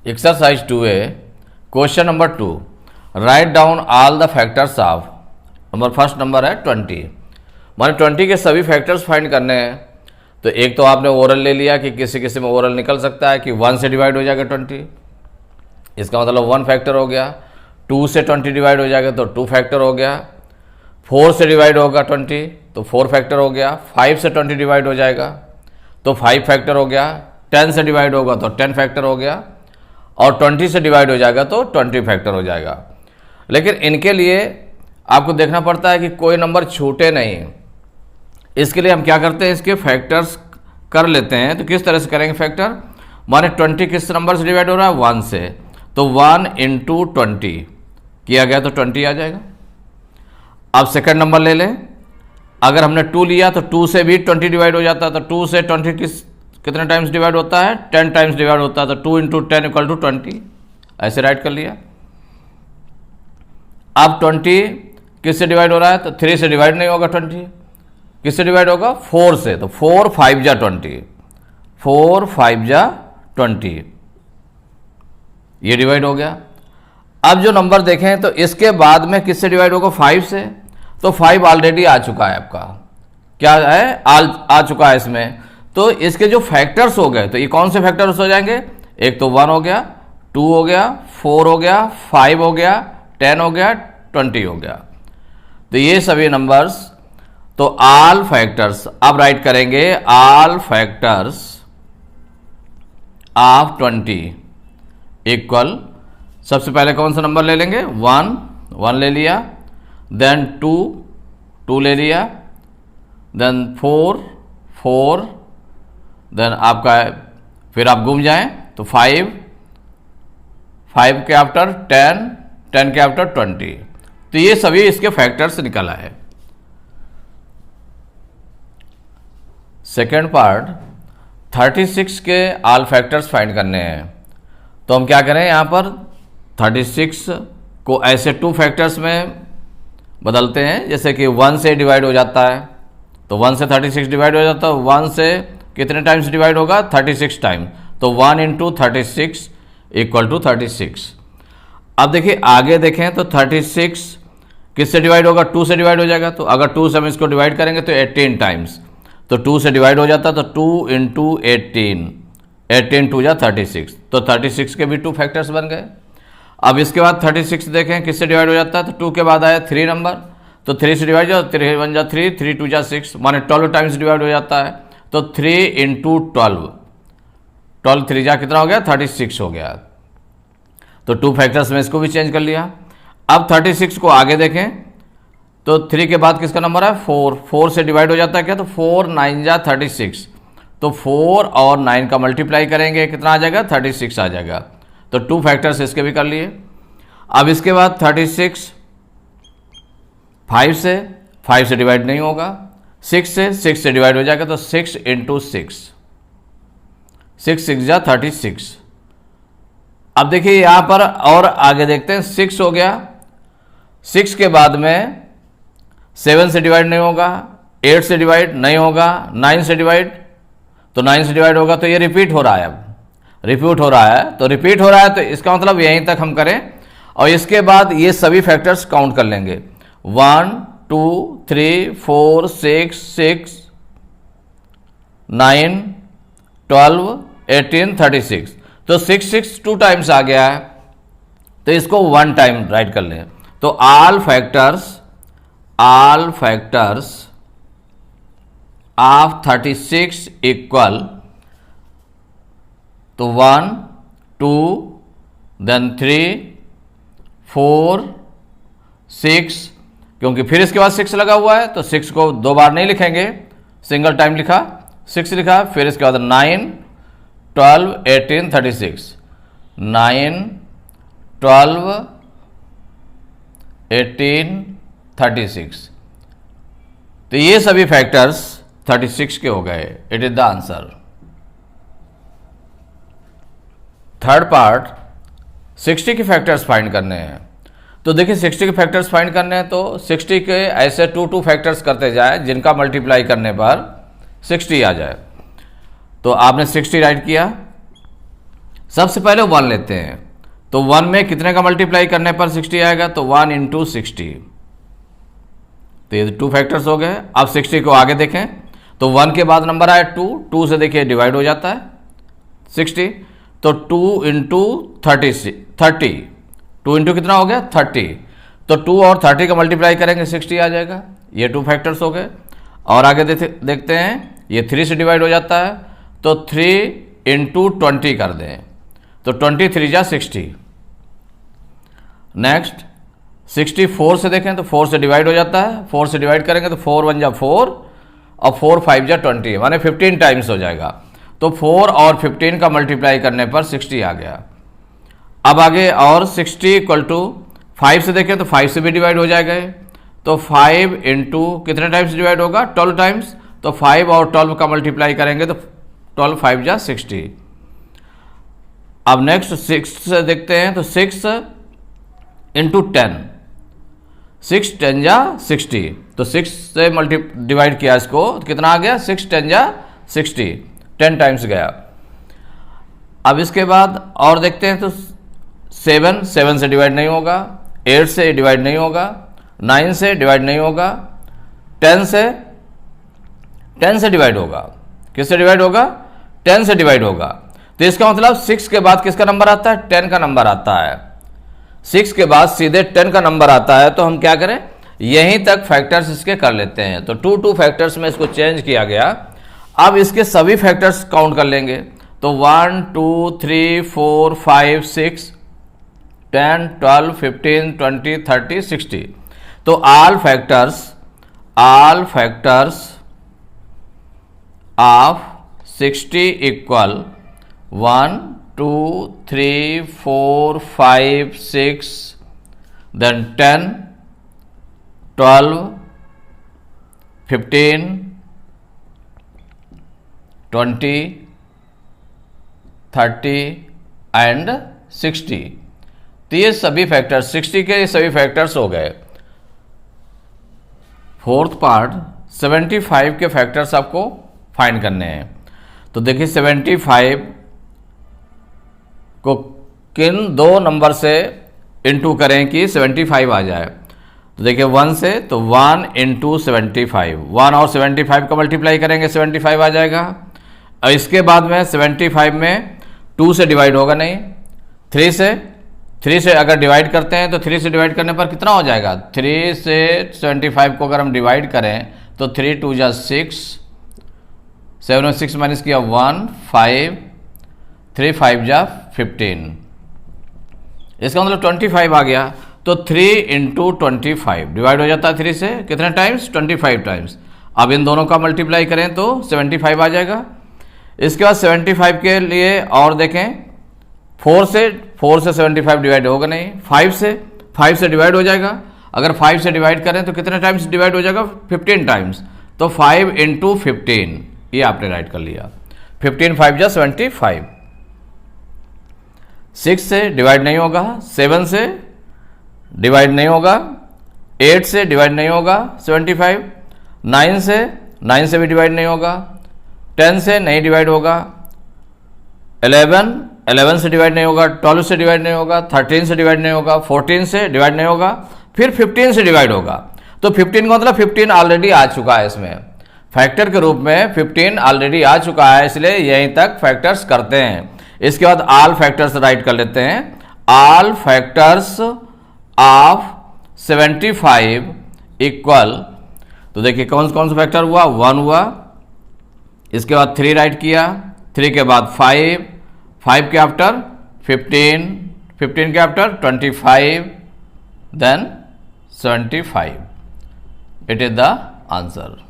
Exercise 2A question number 2 write down all the factors of number first number है 20 माने 20 के सभी factors find करने हैं। तो एक तो आपने ओरल ले लिया कि किसी किसी में ओरल निकल सकता है कि 1 से डिवाइड हो जाएगा 20, इसका मतलब 1 फैक्टर हो गया। 2 से 20 डिवाइड हो जाएगा तो 2 फैक्टर हो गया। 4 से डिवाइड होगा 20 तो 4 फैक्टर हो गया। 5 से 20 डिवाइड हो जाएगा तो 5 फैक्टर हो गया। 10 से डिवाइड होगा तो 10 फैक्टर हो गया और 20 से डिवाइड हो जाएगा तो 20 फैक्टर हो जाएगा। लेकिन इनके लिए आपको देखना पड़ता है कि कोई नंबर छूटे नहीं। इसके लिए हम क्या करते हैं, इसके फैक्टर्स कर लेते हैं। तो किस तरह से करेंगे फैक्टर, माने 20 किस नंबर से डिवाइड हो रहा है 1 से, तो 1 इंटू 20 किया गया तो 20 आ जाएगा। अब सेकंड नंबर ले लें, अगर हमने 2 लिया तो 2 से भी 20 डिवाइड हो जाता है। तो 2 से 20 कितने टाइम्स डिवाइड होता है, 10 टाइम्स डिवाइड होता है। तो 2 इंटू 10 इक्वल टू 20, ऐसे राइट कर लिया। अब 20 किससे डिवाइड हो रहा है, तो 3 से डिवाइड नहीं होगा। 20 किससे डिवाइड होगा, 4 से। तो 4 5 जा 20, 4 5 जा 20, ये डिवाइड हो गया। अब जो नंबर देखें तो इसके बाद में किससे डिवाइड होगा, 5 से। तो 5 ऑलरेडी आ चुका है, आपका क्या है, आ चुका है इसमें। तो इसके जो फैक्टर्स हो गए तो ये कौन से फैक्टर्स हो जाएंगे, एक तो 1 हो गया, 2 हो गया, 4 हो गया, 5 हो गया, 10 हो गया, 20 हो गया। तो ये सभी नंबर्स, तो ऑल फैक्टर्स अब राइट करेंगे, ऑल फैक्टर्स ऑफ 20 इक्वल, सबसे पहले कौन सा नंबर ले लेंगे, 1 ले लिया, देन 2 ले लिया, देन 4 देन आपका फिर आप घूम जाएं तो 5 के आफ्टर 10 के आफ्टर 20। तो ये सभी इसके फैक्टर्स निकल आए। सेकेंड पार्ट 36 के ऑल फैक्टर्स फाइंड करने हैं। तो हम क्या करें, यहाँ पर 36 को ऐसे 2 फैक्टर्स में बदलते हैं। जैसे कि 1 से डिवाइड हो जाता है तो 1 से 36 डिवाइड हो जाता है। 1 से कितने टाइम्स डिवाइड होगा, 36 टाइम। तो 1 इंटू 36 इक्वल टू 36। अब देखिए आगे देखें तो 36 किससे डिवाइड होगा, 2 से डिवाइड हो जाएगा। तो अगर 2 से हम इसको डिवाइड करेंगे तो 18 टाइम्स। तो 2 से डिवाइड हो जाता है तो 2 इंटू 18 2 जा 36। तो 36 के भी 2 फैक्टर्स बन गए। अब इसके बाद 36 देखें किससे डिवाइड हो जाता है, तो 2 के बाद आया 3 नंबर। तो 3 से डिवाइड जाओ, 3 1 जा 3, 3 2 जा 6, माने 12 टाइम्स डिवाइड हो जाता है। तो 3 इंटू 12 3 जा कितना हो गया, 36 हो गया। तो 2 फैक्टर्स में इसको भी चेंज कर लिया। अब 36 को आगे देखें तो 3 के बाद किसका नंबर है, 4 से डिवाइड हो जाता है क्या, तो 4 9 जा 36। तो 4 और 9 का मल्टीप्लाई करेंगे कितना आ जाएगा, 36 आ जाएगा। तो 2 फैक्टर्स इसके भी कर लिए। अब इसके बाद 36 5 से डिवाइड नहीं होगा, 6 से डिवाइड हो जाएगा। तो 6 इंटू 6 6 जा 36। अब देखिए यहां पर और आगे देखते हैं, 6 हो गया, 6 के बाद में 7 से डिवाइड नहीं होगा, 8 से डिवाइड नहीं होगा, 9 से डिवाइड, तो 9 से डिवाइड होगा तो ये रिपीट हो रहा है। अब रिपीट हो रहा है तो रिपीट हो रहा है तो इसका मतलब यहीं तक हम करें और इसके बाद ये सभी फैक्टर्स काउंट कर लेंगे। 1 2 3 4 6 9 12 18 36। तो 6 2 टाइम्स आ गया है तो इसको 1 टाइम राइट कर लें। तो ऑल फैक्टर्स ऑफ 36 इक्वल, तो 1 2 देन 3 4 6, क्योंकि फिर इसके बाद 6 लगा हुआ है तो 6 को 2 बार नहीं लिखेंगे, सिंगल टाइम लिखा, 6 लिखा। फिर इसके बाद 9 12 18 36, 9 12 18 36। तो ये सभी फैक्टर्स 36 के हो गए। It is the answer. Third part 60 के फैक्टर्स फाइंड करने हैं। तो देखिए 60 के फैक्टर्स फाइंड करने हैं तो 60 के ऐसे 2 फैक्टर्स करते जाए जिनका मल्टीप्लाई करने पर 60 आ जाए। तो आपने 60 राइट किया, सबसे पहले 1 लेते हैं, तो 1 में कितने का मल्टीप्लाई करने पर 60 आएगा, तो 1 इंटू 60, तो ये 2 फैक्टर्स हो गए। अब 60 को आगे देखें तो 1 के बाद नंबर आया 2, 2 से देखिए डिवाइड हो जाता है 60, तो 2 इंटू 30, 2 इंटू कितना हो गया 30, तो 2 और 30 का मल्टीप्लाई करेंगे 60 आ जाएगा। ये 2 फैक्टर्स हो गए। और आगे देखते हैं, ये 3 से डिवाइड हो जाता है, तो 3 इंटू 20 कर दें, तो 23 जा 60। नेक्स्ट 64 से देखें तो 4 से डिवाइड हो जाता है, 4 से डिवाइड करेंगे तो 4 1 जा 4 और 4 5 जा 20, माने 15 टाइम्स हो जाएगा। तो 4 और 15 का मल्टीप्लाई करने पर 60 आ गया। अब आगे और 60 इक्वल टू 5 से देखें तो 5 से भी डिवाइड हो जाएगा, तो 5 इंटू कितने टाइम्स डिवाइड होगा 12 टाइम्स, तो 5 और 12 का मल्टीप्लाई करेंगे तो 12 5 जा 60। अब नेक्स्ट 6 से देखते हैं, तो 6 इंटू 10, 6 10 जा 60, तो 6 से डिवाइड किया इसको तो कितना आ गया 6 10 जा 60, 10 टाइम्स गया। अब इसके बाद और देखते हैं, तो 7 से डिवाइड नहीं होगा, 8 से डिवाइड नहीं होगा, 9 से डिवाइड नहीं होगा, 10 से डिवाइड होगा। किससे डिवाइड होगा 10 से डिवाइड होगा। तो इसका मतलब 6 के बाद किसका नंबर आता है 10 का नंबर आता है। 6 के बाद सीधे 10 का नंबर आता है, तो हम क्या करें यहीं तक फैक्टर्स इसके कर लेते हैं। तो 2 फैक्टर्स में इसको चेंज किया गया। अब इसके सभी फैक्टर्स काउंट कर लेंगे, तो 1 2 3 4 5 6 10 12 15 20 30 60, तो all factors of 60 equal 1 2 3 4 5 6 then 10 12 15 20 30 and 60। तो ये सभी फैक्टर्स 60 के ये सभी फैक्टर्स हो गए। फोर्थ पार्ट 75 के फैक्टर्स आपको फाइंड करने हैं। तो देखिए 75 को किन 2 नंबर से इंटू करें कि 75 आ जाए। तो देखिए 1 से, तो 1 इंटू 75, 1 और 75 का मल्टीप्लाई करेंगे 75 आ जाएगा। और इसके बाद में 75 में 2 से डिवाइड होगा नहीं, 3 से अगर डिवाइड करते हैं तो 3 से डिवाइड करने पर कितना हो जाएगा 3 से 75 को अगर हम डिवाइड करें तो 3 2 जा 6, 7 में 6 माइनस किया 1 5, 3 5 जा 15, इसका मतलब 25 आ गया। तो 3 इंटू 25 डिवाइड हो जाता है 3 से कितने टाइम्स 25 टाइम्स। अब इन दोनों का मल्टीप्लाई करें तो 75 आ जाएगा। इसके बाद 75 के लिए और देखें, 4 से 75 डिवाइड होगा नहीं, 5 से डिवाइड हो जाएगा। अगर 5 से डिवाइड करें तो कितने टाइम्स डिवाइड हो जाएगा 15 टाइम्स, तो 5 इंटू 15 ये आपने राइट कर लिया, 15 5 जा 75। 6 से डिवाइड नहीं होगा, 7 से डिवाइड नहीं होगा, 8 से डिवाइड नहीं होगा 75, 9 से भी डिवाइड नहीं होगा, 10 से नहीं डिवाइड होगा, 11 से डिवाइड नहीं होगा, 12 से डिवाइड नहीं होगा, 13 से डिवाइड नहीं होगा, 14 से डिवाइड नहीं होगा, फिर 15 से डिवाइड होगा। तो 15 का मतलब 15 ऑलरेडी आ चुका है, इसमें फैक्टर के रूप में 15 ऑलरेडी आ चुका है, इसलिए यहीं तक फैक्टर्स करते हैं। इसके बाद ऑल फैक्टर्स राइट कर लेते हैं। ऑल फैक्टर्स ऑफ 75 इक्वल, तो देखिए कौन सा फैक्टर हुआ 1 हुआ, इसके बाद 3 राइट किया, 3 के बाद 5 के आफ्टर 15 के after 25 then 75। It is the answer.